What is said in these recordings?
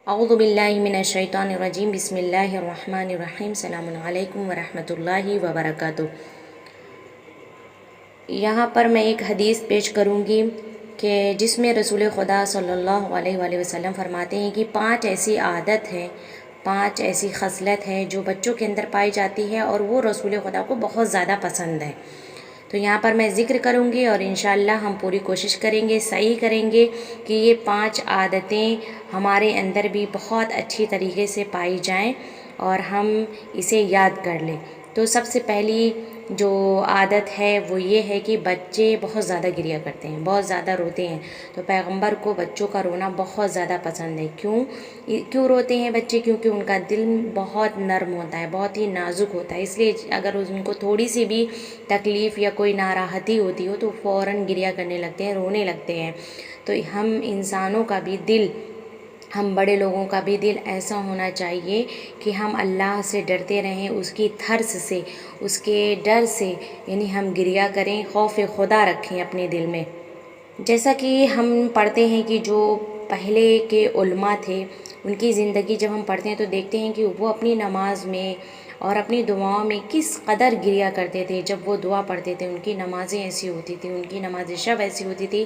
اعوذ باللہ من الشیطان الرجیم بسم اللہ الرحمن الرحیم السلام علیکم ورحمۃ اللہ وبرکاتہ۔ یہاں پر میں ایک حدیث پیش کروں گی کہ جس میں رسول خدا صلی اللہ علیہ وآلہ وسلم فرماتے ہیں کہ 5 ایسی عادت ہے، 5 ایسی خصلت ہے جو بچوں کے اندر پائی جاتی ہے اور وہ رسول خدا کو بہت زیادہ پسند ہے۔ تو یہاں پر میں ذکر کروں گی اور انشاءاللہ ہم پوری کوشش کریں گے، صحیح کریں گے کہ یہ 5 عادتیں ہمارے اندر بھی بہت اچھی طریقے سے پائی جائیں اور ہم اسے یاد کر لیں۔ تو سب سے پہلی جو عادت ہے وہ یہ ہے کہ بچے بہت زیادہ گریا کرتے ہیں، بہت زیادہ روتے ہیں۔ تو پیغمبر کو بچوں کا رونا بہت زیادہ پسند ہے۔ کیوں روتے ہیں بچے؟ کیونکہ ان کا دل بہت نرم ہوتا ہے، بہت ہی نازک ہوتا ہے، اس لیے اگر ان کو تھوڑی سی بھی تکلیف یا کوئی ناراحتی ہوتی ہو تو فوراً گریا کرنے لگتے ہیں، رونے لگتے ہیں۔ تو ہم انسانوں کا بھی دل، ہم بڑے لوگوں کا بھی دل ایسا ہونا چاہیے کہ ہم اللہ سے ڈرتے رہیں، اس کی ترس سے، اس کے ڈر سے، یعنی ہم گریا کریں، خوف خدا رکھیں اپنے دل میں۔ جیسا کہ ہم پڑھتے ہیں کہ جو پہلے کے علماء تھے ان کی زندگی جب ہم پڑھتے ہیں تو دیکھتے ہیں کہ وہ اپنی نماز میں اور اپنی دعاؤں میں کس قدر گریا کرتے تھے۔ جب وہ دعا پڑھتے تھے ان کی نمازیں ایسی ہوتی تھیں، ان کی نماز شب ایسی ہوتی تھی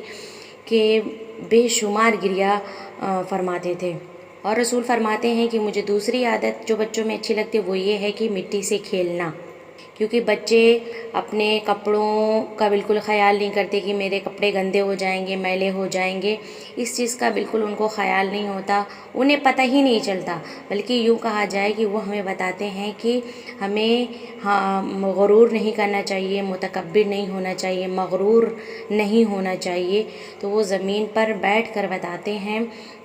کہ بے شمار گریا فرماتے تھے۔ اور رسول فرماتے ہیں کہ مجھے دوسری عادت جو بچوں میں اچھی لگتی ہے وہ یہ ہے کہ مٹی سے کھیلنا، کیونکہ بچے اپنے کپڑوں کا بالکل خیال نہیں کرتے کہ میرے کپڑے گندے ہو جائیں گے، میلے ہو جائیں گے، اس چیز کا بالکل ان کو خیال نہیں ہوتا، انہیں پتہ ہی نہیں چلتا۔ بلکہ یوں کہا جائے کہ وہ ہمیں بتاتے ہیں کہ ہمیں غرور نہیں کرنا چاہیے، متکبر نہیں ہونا چاہیے، مغرور نہیں ہونا چاہیے۔ تو وہ زمین پر بیٹھ کر بتاتے ہیں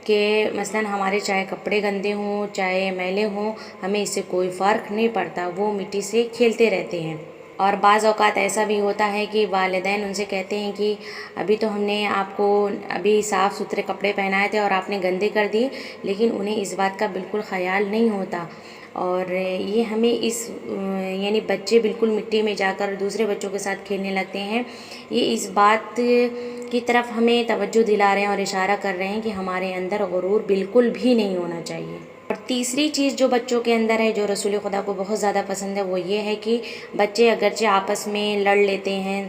کہ مثلاً ہمارے چاہے کپڑے گندے ہوں چاہے میلے ہوں، ہمیں اس سے کوئی فرق نہیں پڑتا، وہ مٹی سے کھیلتے رہتے ہیں۔ اور بعض اوقات ایسا بھی ہوتا ہے کہ والدین ان سے کہتے ہیں کہ ابھی تو ہم نے آپ کو ابھی صاف ستھرے کپڑے پہنائے تھے اور آپ نے گندے کر دیے، لیکن انہیں اس بات کا بالکل خیال نہیں ہوتا۔ اور یہ ہمیں یعنی بچے بالکل مٹی میں جا کر دوسرے بچوں کے ساتھ کھیلنے لگتے ہیں، یہ اس بات کی طرف ہمیں توجہ دلا رہے ہیں اور اشارہ کر رہے ہیں کہ ہمارے اندر غرور بالکل بھی نہیں ہونا چاہیے۔ اور تیسری چیز جو بچوں کے اندر ہے جو رسول خدا کو بہت زیادہ پسند ہے وہ یہ ہے کہ بچے اگرچہ آپس میں لڑ لیتے ہیں،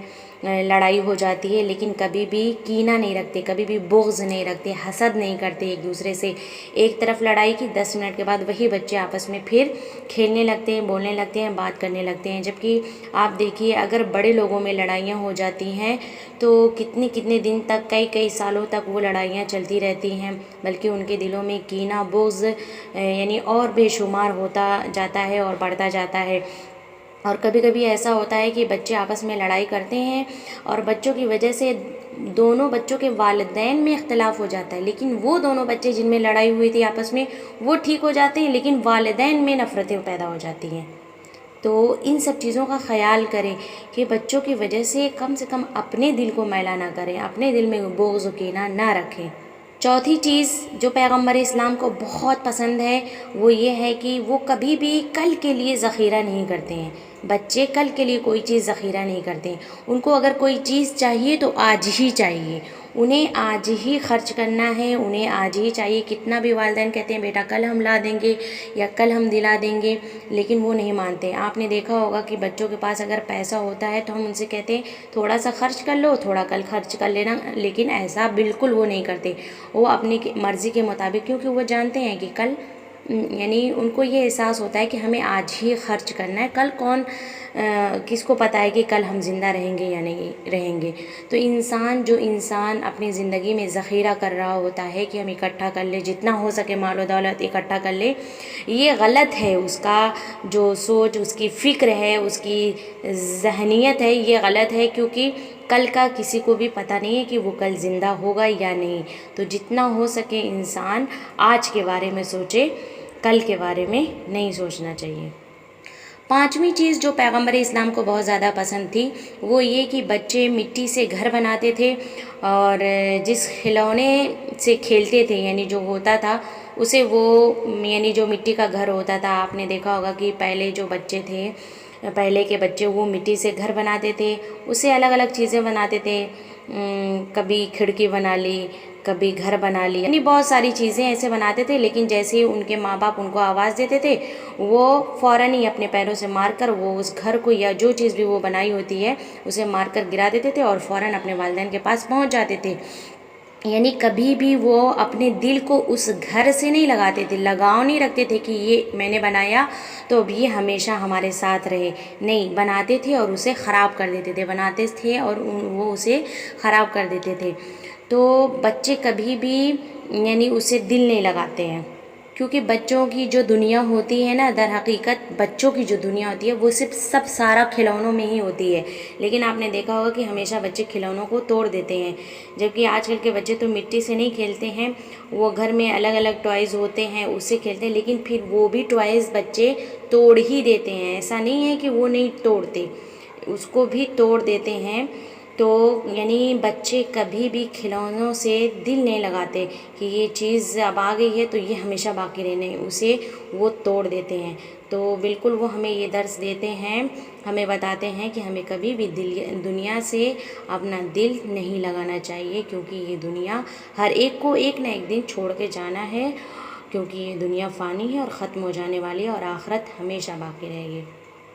لڑائی ہو جاتی ہے، لیکن کبھی بھی کینہ نہیں رکھتے، کبھی بھی بغض نہیں رکھتے، حسد نہیں کرتے ایک دوسرے سے۔ ایک طرف لڑائی کی 10 منٹ کے بعد وہی بچے آپس میں پھر کھیلنے لگتے ہیں، بولنے لگتے ہیں، بات کرنے لگتے ہیں۔ جبکہ آپ دیکھیے اگر بڑے لوگوں میں لڑائیاں ہو جاتی ہیں تو کتنے دن تک، کئی سالوں تک وہ لڑائیاں چلتی رہتی ہیں، بلکہ ان کے دلوں میں کینہ، بغض یعنی اور بے شمار ہوتا جاتا ہے اور بڑھتا جاتا ہے۔ اور کبھی کبھی ایسا ہوتا ہے کہ بچے آپس میں لڑائی کرتے ہیں اور بچوں کی وجہ سے دونوں بچوں کے والدین میں اختلاف ہو جاتا ہے، لیکن وہ دونوں بچے جن میں لڑائی ہوئی تھی آپس میں وہ ٹھیک ہو جاتے ہیں، لیکن والدین میں نفرتیں پیدا ہو جاتی ہیں۔ تو ان سب چیزوں کا خیال کریں کہ بچوں کی وجہ سے کم اپنے دل کو میلا نہ کریں، اپنے دل میں بغض و کینہ نہ رکھیں۔ چوتھی چیز جو پیغمبر اسلام کو بہت پسند ہے وہ یہ ہے کہ وہ کبھی بھی کل کے لیے ذخیرہ نہیں کرتے ہیں۔ بچے کل کے لیے کوئی چیز ذخیرہ نہیں کرتے ہیں، ان کو اگر کوئی چیز چاہیے تو آج ہی چاہیے، انہیں آج ہی خرچ کرنا ہے، انہیں آج ہی چاہیے۔ کتنا بھی والدین کہتے ہیں بیٹا کل ہم لا دیں گے یا کل ہم دلا دیں گے، لیکن وہ نہیں مانتے۔ آپ نے دیکھا ہوگا کہ بچوں کے پاس اگر پیسہ ہوتا ہے تو ہم ان سے کہتے ہیں تھوڑا سا خرچ کر لو، تھوڑا کل خرچ کر لینا، لیکن ایسا بالکل وہ نہیں کرتے، وہ اپنی مرضی کے مطابق، کیونکہ وہ جانتے ہیں کہ کل، یعنی ان کو یہ احساس ہوتا ہے کہ ہمیں آج ہی خرچ کرنا ہے، کل کس کو پتہ ہے کہ کل ہم زندہ رہیں گے یا نہیں رہیں گے۔ تو جو انسان اپنی زندگی میں ذخیرہ کر رہا ہوتا ہے کہ ہم اکٹھا کر لیں، جتنا ہو سکے مال و دولت اکٹھا کر لیں، یہ غلط ہے۔ اس کا جو سوچ، اس کی فکر ہے، اس کی ذہنیت ہے، یہ غلط ہے، کیونکہ کل کا کسی کو بھی پتہ نہیں ہے کہ وہ کل زندہ ہوگا یا نہیں۔ تو جتنا ہو سکے انسان آج کے بارے میں سوچے، کل کے بارے میں نہیں سوچنا چاہیے۔ 5ویں چیز جو پیغمبر اسلام کو بہت زیادہ پسند تھی وہ یہ کہ بچے مٹی سے گھر بناتے تھے اور جس کھلونے سے کھیلتے تھے، یعنی جو ہوتا تھا اسے یعنی جو مٹی کا گھر ہوتا تھا، آپ نے دیکھا ہوگا کہ پہلے جو بچے تھے، پہلے کے بچے وہ مٹی سے گھر بناتے تھے، اسے الگ الگ چیزیں بناتے تھے، کبھی کھڑکی بنا لی، کبھی گھر بنا لی، یعنی بہت ساری چیزیں ایسے بناتے تھے، لیکن جیسے ہی ان کے ماں باپ ان کو آواز دیتے تھے وہ فوراً ہی اپنے پیروں سے مار کر وہ اس گھر کو یا جو چیز بھی وہ بنائی ہوتی ہے اسے مار کر گرا دیتے تھے اور فوراً اپنے والدین کے پاس پہنچ جاتے تھے۔ یعنی کبھی بھی وہ اپنے دل کو اس گھر سے نہیں لگاتے تھے، لگاؤ نہیں رکھتے تھے کہ یہ میں نے بنایا تو اب یہ ہمیشہ ہمارے ساتھ رہے، نہیں، بناتے تھے اور اسے خراب کر دیتے تھے، بناتے تھے اور وہ اسے خراب کر دیتے تھے۔ تو بچے کبھی بھی یعنی اسے دل نہیں لگاتے ہیں، کیونکہ بچوں کی جو دنیا ہوتی ہے نا، در حقیقت بچوں کی جو دنیا ہوتی ہے وہ صرف سارا کھلونوں میں ہی ہوتی ہے، لیکن آپ نے دیکھا ہوگا کہ ہمیشہ بچے کھلونوں کو توڑ دیتے ہیں، جبکہ آج کل کے بچے تو مٹی سے نہیں کھیلتے ہیں، وہ گھر میں الگ الگ ٹوائز ہوتے ہیں اس سے کھیلتے ہیں، لیکن پھر وہ بھی ٹوائز بچے توڑ ہی دیتے ہیں، ایسا نہیں ہے کہ وہ نہیں توڑتے، اس کو بھی توڑ دیتے ہیں۔ تو یعنی بچے کبھی بھی کھلونوں سے دل نہیں لگاتے کہ یہ چیز اب آ گئی ہے تو یہ ہمیشہ باقی رہنے، اسے وہ توڑ دیتے ہیں۔ تو بالکل وہ ہمیں یہ درس دیتے ہیں، ہمیں بتاتے ہیں کہ ہمیں کبھی بھی دنیا سے اپنا دل نہیں لگانا چاہیے، کیونکہ یہ دنیا ہر ایک کو ایک نہ ایک دن چھوڑ کے جانا ہے، کیونکہ یہ دنیا فانی ہے اور ختم ہو جانے والی ہے اور آخرت ہمیشہ باقی رہے گی۔